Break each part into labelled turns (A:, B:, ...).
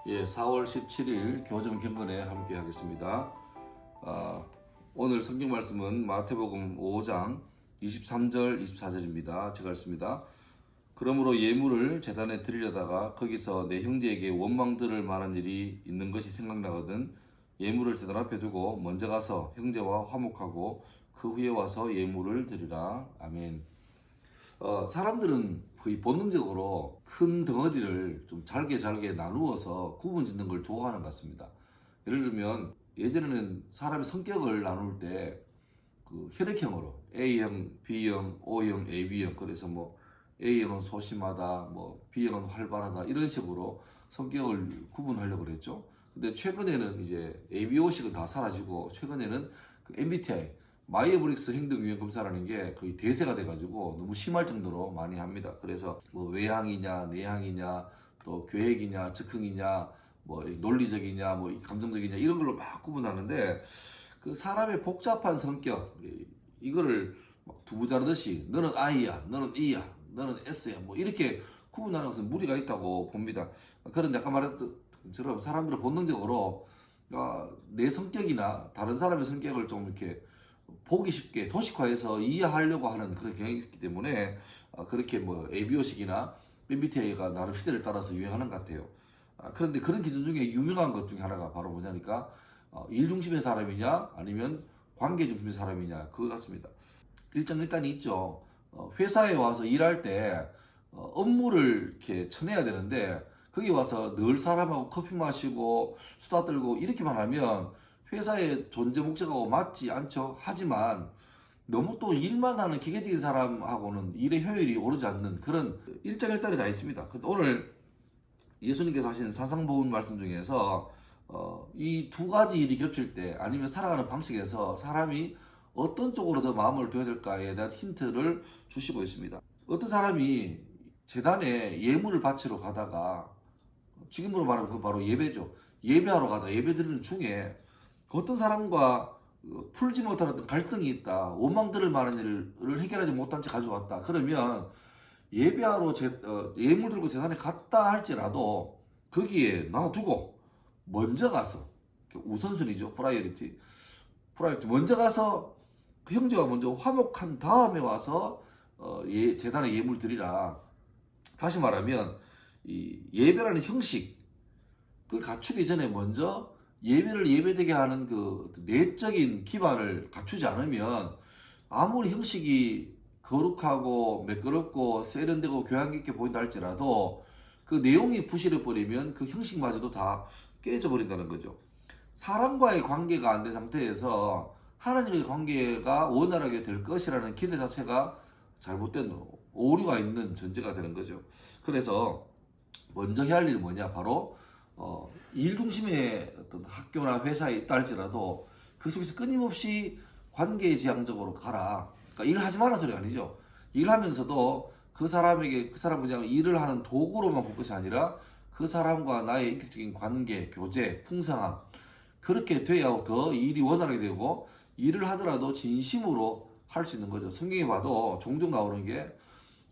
A: 4월 17일 교정 경건에 함께 하겠습니다. 오늘 성경 말씀은 마태복음 5장 23절 24절입니다. 제가 읽습니다. 그러므로 예물을 제단에 드리려다가 거기서 내 형제에게 원망 들을 만한 일이 있는 것이 생각나거든 예물을 제단 앞에 두고 먼저 가서 형제와 화목하고 그 후에 와서 예물을 드리라. 아멘. 사람들은 거의 본능적으로 큰 덩어리를 좀 잘게 나누어서 구분 짓는 걸 좋아하는 것 같습니다. 예를 들면 예전에는 사람의 성격을 나눌 때 그 혈액형으로 A형, B형, O형, AB형, 그래서 뭐 A형은 소심하다, 뭐 B형은 활발하다 이런 식으로 성격을 구분하려고 그랬죠. 근데 최근에는 이제 ABO식은 다 사라지고 최근에는 그 MBTI 마이어브릭스 행동 유형 검사라는 게 거의 대세가 돼가지고 너무 심할 정도로 많이 합니다. 그래서 뭐 외향이냐, 내향이냐, 또 계획이냐, 즉흥이냐, 뭐 논리적이냐, 뭐 감정적이냐 이런 걸로 막 구분하는데 그 사람의 복잡한 성격 이거를 막 두부 자르듯이 너는 I야, 너는 E야, 너는 S야, 뭐 이렇게 구분하는 것은 무리가 있다고 봅니다. 그런데 아까 말했던 것처럼 사람들은 본능적으로 내 성격이나 다른 사람의 성격을 좀 이렇게 보기 쉽게 도식화해서 이해하려고 하는 그런 경향이 있기 때문에 그렇게 뭐 ABO식이나 MBTI가 나름 시대를 따라서 유행하는 것 같아요. 그런데 그런 기준 중에 유명한 것 중에 하나가 바로 뭐냐니까 일 중심의 사람이냐 아니면 관계 중심의 사람이냐 그거 같습니다. 일장일단이 있죠. 회사에 와서 일할 때 업무를 이렇게 쳐내야 되는데 거기 와서 늘 사람하고 커피 마시고 수다 떨고 이렇게만 하면 회사의 존재 목적하고 맞지 않죠. 하지만 너무 또 일만 하는 기계적인 사람하고는 일의 효율이 오르지 않는 그런 일장일단이 다 있습니다. 근데 오늘 예수님께서 하신 산상보훈 말씀 중에서 이 두 가지 일이 겹칠 때 아니면 살아가는 방식에서 사람이 어떤 쪽으로 더 마음을 둬야 될까에 대한 힌트를 주시고 있습니다. 어떤 사람이 제단에 예물을 바치러 가다가 지금으로 말하면 그 바로 예배죠. 예배하러 가다가 예배 드리는 중에 어떤 사람과 풀지 못한 어떤 갈등이 있다. 원망 들을 만한 일을 해결하지 못한 채 가져왔다. 그러면 예배하러 예물 들고 제단에 갔다 할지라도 거기에 놔두고 먼저 가서 우선순위죠. 프라이어리티 먼저 가서 그 형제와 먼저 화목한 다음에 와서 제단에 예물 드리라. 다시 말하면 이 예배라는 형식 그걸 갖추기 전에 먼저 예배를 예배되게 하는 그 내적인 기반을 갖추지 않으면 아무리 형식이 거룩하고 매끄럽고 세련되고 교양 깊게 보인다 할지라도 그 내용이 부실해 버리면 그 형식마저도 다 깨져 버린다는 거죠. 사람과의 관계가 안 된 상태에서 하나님의 관계가 원활하게 될 것이라는 기대 자체가 잘못된 오류가 있는 전제가 되는 거죠. 그래서 먼저 해야 할 일이 뭐냐? 바로 일 중심의 어떤 학교나 회사에 있다 할지라도 그 속에서 끊임없이 관계지향적으로 가라. 그러니까 일하지 마라 소리가 아니죠. 일하면서도 그 사람에게 그 사람 그냥 일을 하는 도구로만 볼 것이 아니라 그 사람과 나의 인격적인 관계, 교제, 풍성함 그렇게 돼야 더 일이 원활하게 되고 일을 하더라도 진심으로 할 수 있는 거죠. 성경에 봐도 종종 나오는 게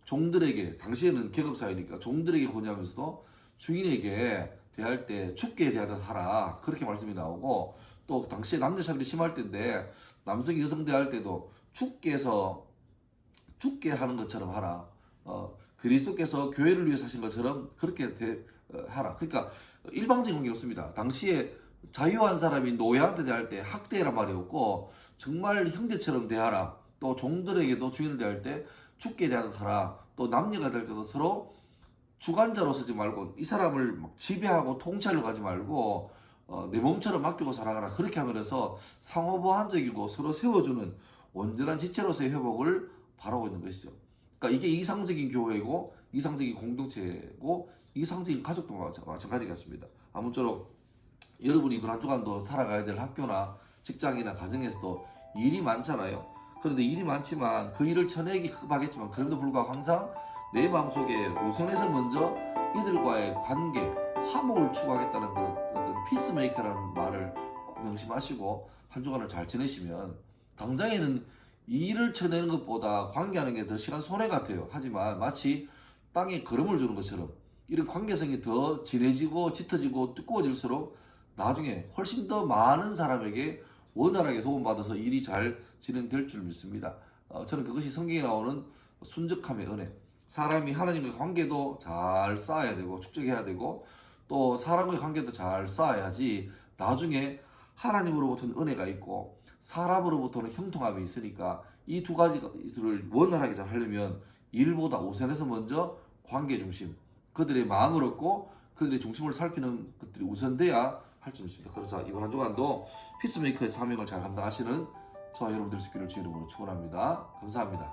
A: 종들에게 당시에는 계급사회니까 종들에게 권유하면서도 주인에게 대할 때 춥게 대하듯 하라 그렇게 말씀이 나오고 또 당시에 남녀차별이 심할 때인데 남성이 여성 대할 때도 주께서 죽게 하는 것처럼 하라. 그리스도께서 교회를 위해서 하신 것처럼 그렇게 하라. 그러니까 일방적인 관계 없습니다. 당시에 자유한 사람이 노예한테 대할 때 학대란 말이 없고 정말 형제처럼 대하라. 또 종들에게도 주인을 대할 때 죽게 대하듯 하라. 또 남녀가 될 때도 서로 주관자로 서지 말고 이 사람을 막 지배하고 통치하려고 하지 말고 내 몸처럼 맡기고 살아가라. 그렇게 하면서 상호보완적이고 서로 세워주는 온전한 지체로서의 회복을 바라고 있는 것이죠. 그러니까 이게 이상적인 교회고 이상적인 공동체고 이상적인 가족도 마찬가지겠습니다. 아무쪼록 여러분이 이번 한 주간도 살아가야 될 학교나 직장이나 가정에서도 일이 많잖아요. 그런데 일이 많지만 그 일을 쳐내기 급하겠지만 그럼에도 불구하고 항상 내 마음속에 우선해서 먼저 이들과의 관계, 화목을 추구하겠다는 그 어떤 피스메이커라는 말을 꼭 명심하시고 한 주간을 잘 지내시면 당장에는 일을 쳐내는 것보다 관계하는 게 더 시간 손해 같아요. 하지만 마치 땅에 걸음을 주는 것처럼 이런 관계성이 더 진해지고 짙어지고 두꺼워질수록 나중에 훨씬 더 많은 사람에게 원활하게 도움받아서 일이 잘 진행될 줄 믿습니다. 저는 그것이 성경에 나오는 순적함의 은혜. 사람이 하나님과의 관계도 잘 쌓아야 되고 축적해야 되고 또 사람과의 관계도 잘 쌓아야지 나중에 하나님으로부터는 은혜가 있고 사람으로부터는 형통함이 있으니까 이 두 가지를 원활하게 잘 하려면 일보다 우선해서 먼저 관계 중심, 그들의 마음을 얻고 그들의 중심을 살피는 것들이 우선돼야 할 줄 믿습니다. 그래서 이번 한 주간도 피스메이커의 사명을 잘 감당하시는 저와 여러분들 수 있기를 주의 이름으로 축원합니다. 감사합니다.